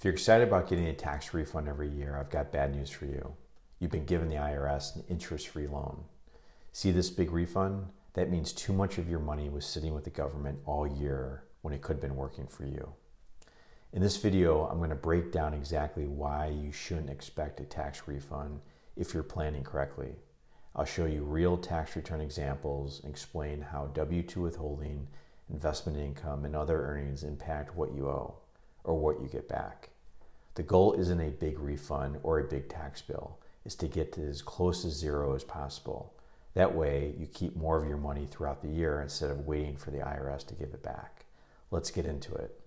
If you're excited about getting a tax refund every year, I've got bad news for you. You've been given the IRS an interest-free loan. See this big refund? That means too much of your money was sitting with the government all year when it could have been working for you. In this video, I'm going to break down exactly why you shouldn't expect a tax refund if you're planning correctly. I'll show you real tax return examples and explain how W-2 withholding, investment income, and other earnings impact what you owe or what you get back. The goal isn't a big refund or a big tax bill. It's to get to as close to zero as possible. That way, you keep more of your money throughout the year instead of waiting for the IRS to give it back. Let's get into it.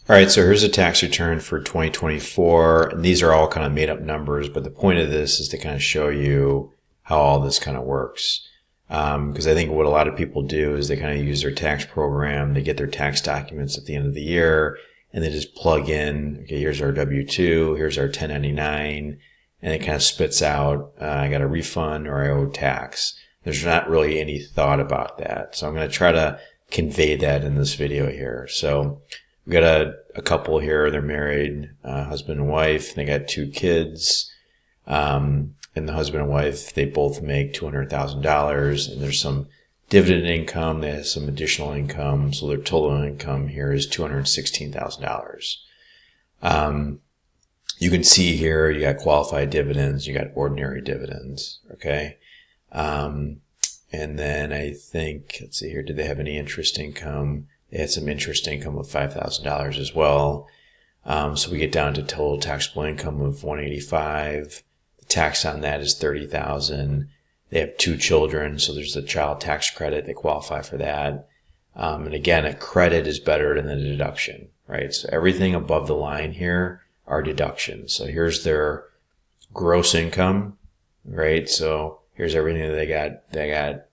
All right, so here's a tax return for 2024, and these are all kind of made up numbers, but the point of this is to kind of show you how all this kind of works. Because I think what a lot of people do is they kind of use their tax program, they get their tax documents at the end of the year, and they just plug in, okay, here's our W-2, here's our 1099, and it kind of spits out, I got a refund or I owe tax. There's not really any thought about that. So I'm going to try to convey that in this video here. So we got a couple here, they're married, husband and wife, and they got 2 kids. And the husband and wife, they both make $200,000, and there's some dividend income, they have some additional income, so their total income here is $216,000. You can see here, you got qualified dividends, you got ordinary dividends, okay? And then I think, let's see here, did they have any interest income? They had some interest income of $5,000 as well. So we get down to total taxable income of $185,000. The tax on that is $30,000. They have 2 children, so there's the child tax credit. They qualify for that. And again, a credit is better than a deduction, right? So everything above the line here are deductions. So here's their gross income, right? So here's everything that they got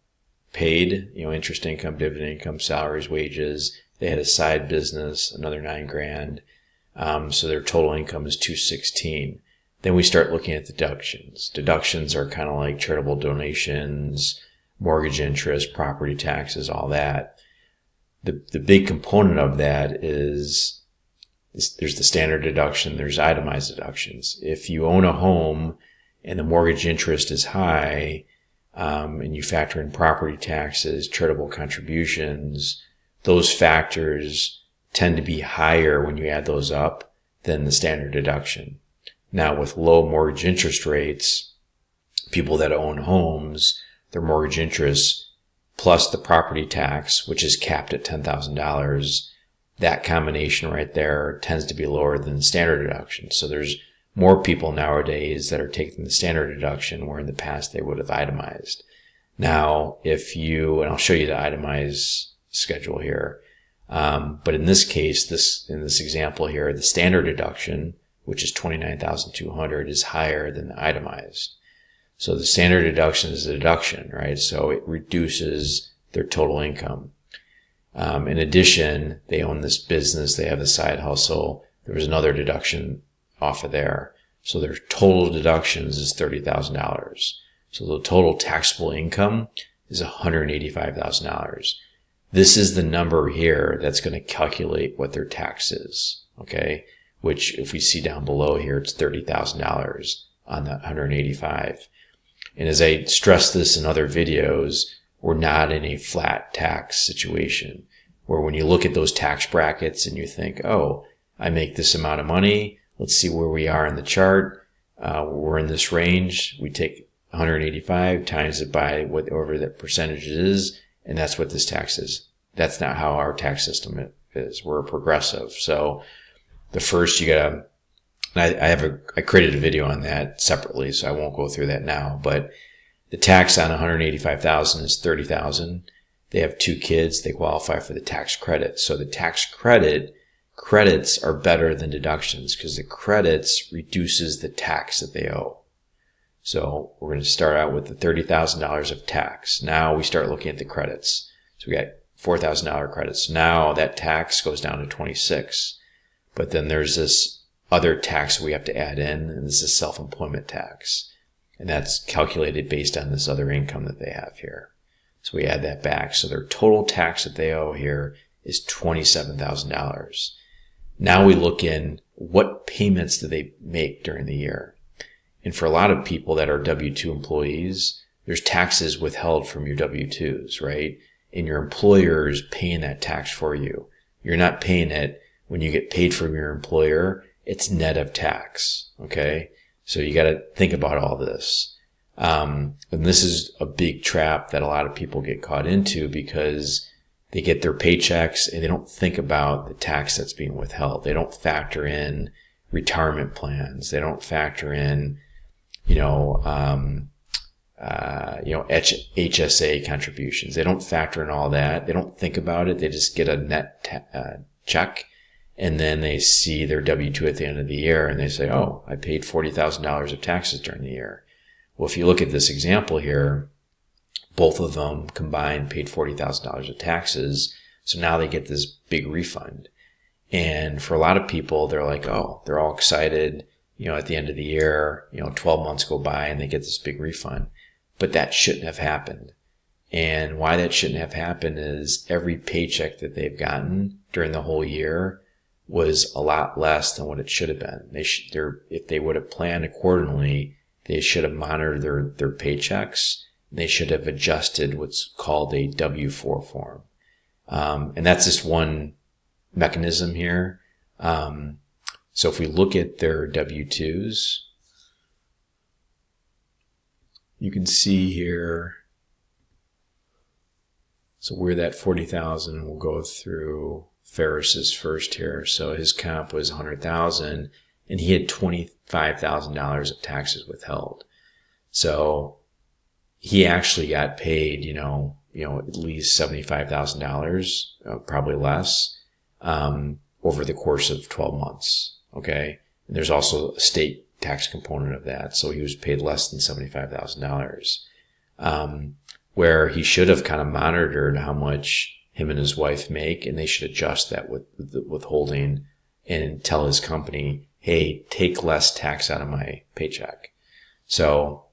paid, interest income, dividend income, salaries, wages. They had a side business, another $9,000. So their total income is $216,000. Then we start looking at deductions. Deductions are kind of like charitable donations, mortgage interest, property taxes, all that. The big component of that is there's the standard deduction, there's itemized deductions. If you own a home and the mortgage interest is high, and you factor in property taxes, charitable contributions, those factors tend to be higher when you add those up than the standard deduction. Now, with low mortgage interest rates, people that own homes, their mortgage interest plus the property tax, which is capped at $10,000, that combination right there tends to be lower than the standard deduction. So there's more people nowadays that are taking the standard deduction where in the past they would have itemized. Now, and I'll show you the itemized schedule here, but in this case, in this example here, the standard deduction, which is $29,200, is higher than the itemized. So the standard deduction is a deduction, right? So it reduces their total income. In addition, they own this business, they have a side hustle. There was another deduction off of there. So their total deductions is $30,000. So the total taxable income is $185,000. This is the number here that's going to calculate what their tax is, okay? Which if we see down below here, it's $30,000 on the 185. And as I stressed this in other videos, we're not in a flat tax situation where when you look at those tax brackets and you think, oh, I make this amount of money, let's see where we are in the chart. We're in this range. We take 185 times it by whatever the percentage is, and that's what this tax is. That's not how our tax system is. We're progressive. So the first I created a video on that separately, so I won't go through that now, but the tax on $185,000 is $30,000. They have 2 kids. They qualify for the tax credit. So the tax credits are better than deductions because the credits reduces the tax that they owe. So we're going to start out with the $30,000 of tax. Now we start looking at the credits. So we got $4,000 credits. Now that tax goes down to $26,000. But then there's this other tax we have to add in, and this is self-employment tax. And that's calculated based on this other income that they have here. So we add that back. So their total tax that they owe here is $27,000. Now we look in what payments do they make during the year. And for a lot of people that are W-2 employees, there's taxes withheld from your W-2s, right? And your employer is paying that tax for you. You're not paying it when you get paid from your employer. It's net of tax, okay? So you got to think about all this. And this is a big trap that a lot of people get caught into because they get their paychecks and they don't think about the tax that's being withheld. They don't factor in retirement plans. They don't factor in, HSA contributions. They don't factor in all that. They don't think about it. They just get a net check, and then they see their W-2 at the end of the year, and they say, "Oh, I paid $40,000 of taxes during the year." Well, if you look at this example here, both of them combined paid $40,000 of taxes. So now they get this big refund. And for a lot of people, they're like, oh, they're all excited. At the end of the year, 12 months go by and they get this big refund. But that shouldn't have happened. And why that shouldn't have happened is every paycheck that they've gotten during the whole year was a lot less than what it should have been. If they would have planned accordingly, they should have monitored their paychecks. They should have adjusted what's called a W-4 form. And that's just one mechanism here. So if we look at their W-2s, you can see here, so we're that 40,000. We'll go through Ferris's first here. So his comp was 100,000 and he had $25,000 of taxes withheld. So he actually got paid, at least $75,000, probably less, over the course of 12 months. Okay. And there's also a state tax component of that. So he was paid less than $75,000, where he should have kind of monitored how much him and his wife make, and they should adjust that with the withholding and tell his company, hey, take less tax out of my paycheck. So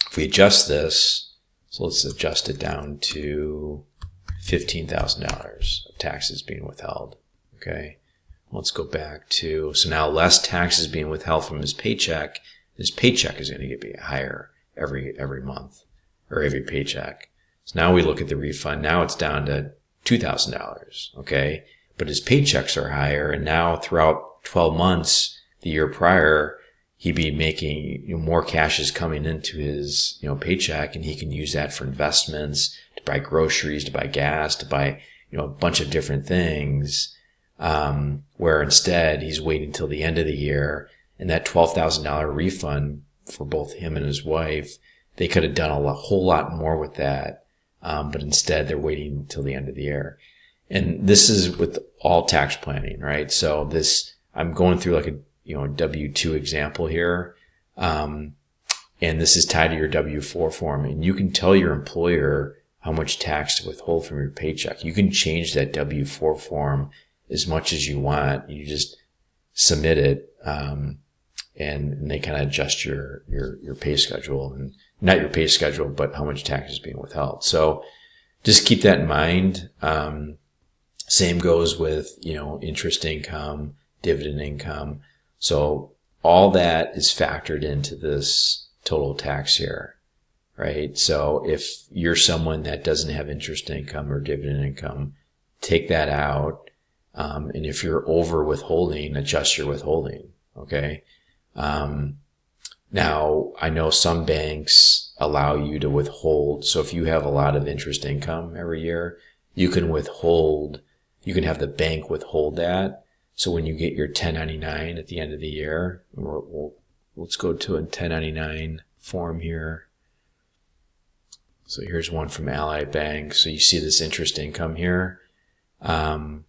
if we adjust this, so let's adjust it down to $15,000 of taxes being withheld. Okay. Let's go back to, so now less taxes being withheld from his paycheck. His paycheck is going to get higher every month or every paycheck. So now we look at the refund. Now it's down to $2,000. Okay. But his paychecks are higher. And now throughout 12 months, the year prior, he'd be making, more cash is coming into his, paycheck, and he can use that for investments, to buy groceries, to buy gas, to buy, a bunch of different things. Where instead he's waiting till the end of the year, and that $12,000 refund for both him and his wife, they could have done a whole lot more with that. But instead they're waiting till the end of the year. And this is with all tax planning, right? So I'm going through like a, W-2 example here. And this is tied to your W-4 form, and you can tell your employer how much tax to withhold from your paycheck. You can change that W-4 form as much as you want. You just submit it, and they kind of adjust your pay schedule, and not your pay schedule, but how much tax is being withheld. So just keep that in mind. Same goes with, interest income, dividend income. So all that is factored into this total tax here, right? So if you're someone that doesn't have interest income or dividend income, take that out. And if you're over withholding, adjust your withholding. Okay. Now I know some banks allow you to withhold. So if you have a lot of interest income every year, you can have the bank withhold that. So when you get your 1099 at the end of the year, let's go to a 1099 form here. So here's one from Ally Bank. So you see this interest income here. And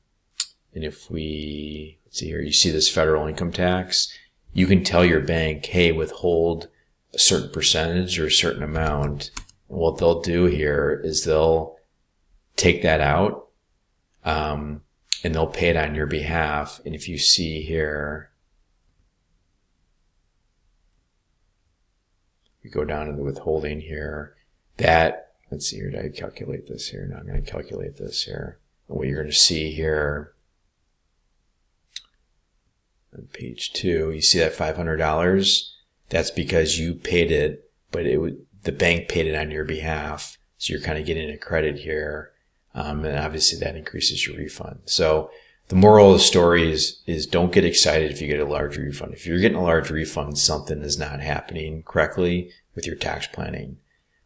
if let's see here, you see this federal income tax. You can tell your bank, hey, withhold a certain percentage or a certain amount. And what they'll do here is they'll take that out, and they'll pay it on your behalf. And if you see here, we go down to the withholding here, let's see here, did I calculate this here? No, I'm going to calculate this here. And what you're going to see here on page 2, you see that $500? That's because you paid it, but the bank paid it on your behalf. So you're kind of getting a credit here. And obviously that increases your refund. So the moral of the story is don't get excited if you get a large refund. If you're getting a large refund, something is not happening correctly with your tax planning.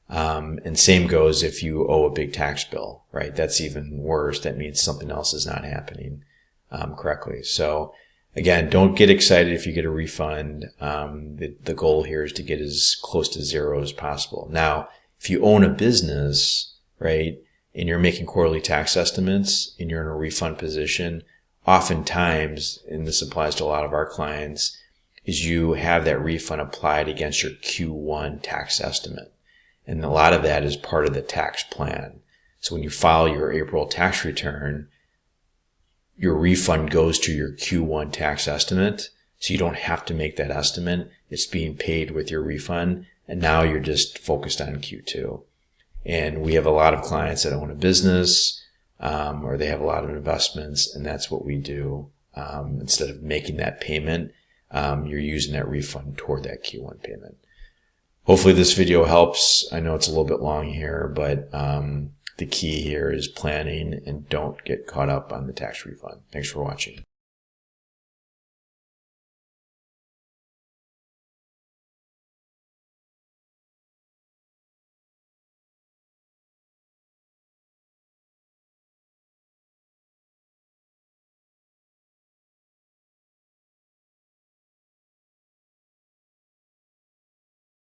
And same goes if you owe a big tax bill, right? That's even worse. That means something else is not happening correctly. So again, don't get excited if you get a refund. The goal here is to get as close to zero as possible. Now, if you own a business, right, and you're making quarterly tax estimates and you're in a refund position, oftentimes, and this applies to a lot of our clients, is you have that refund applied against your Q1 tax estimate. And a lot of that is part of the tax plan. So when you file your April tax return, your refund goes to your Q1 tax estimate. So you don't have to make that estimate. It's being paid with your refund. And now you're just focused on Q2. And we have a lot of clients that own a business, or they have a lot of investments, and that's what we do. Instead of making that payment, you're using that refund toward that Q1 payment. Hopefully this video helps. I know it's a little bit long here, but the key here is planning and don't get caught up on the tax refund. Thanks for watching.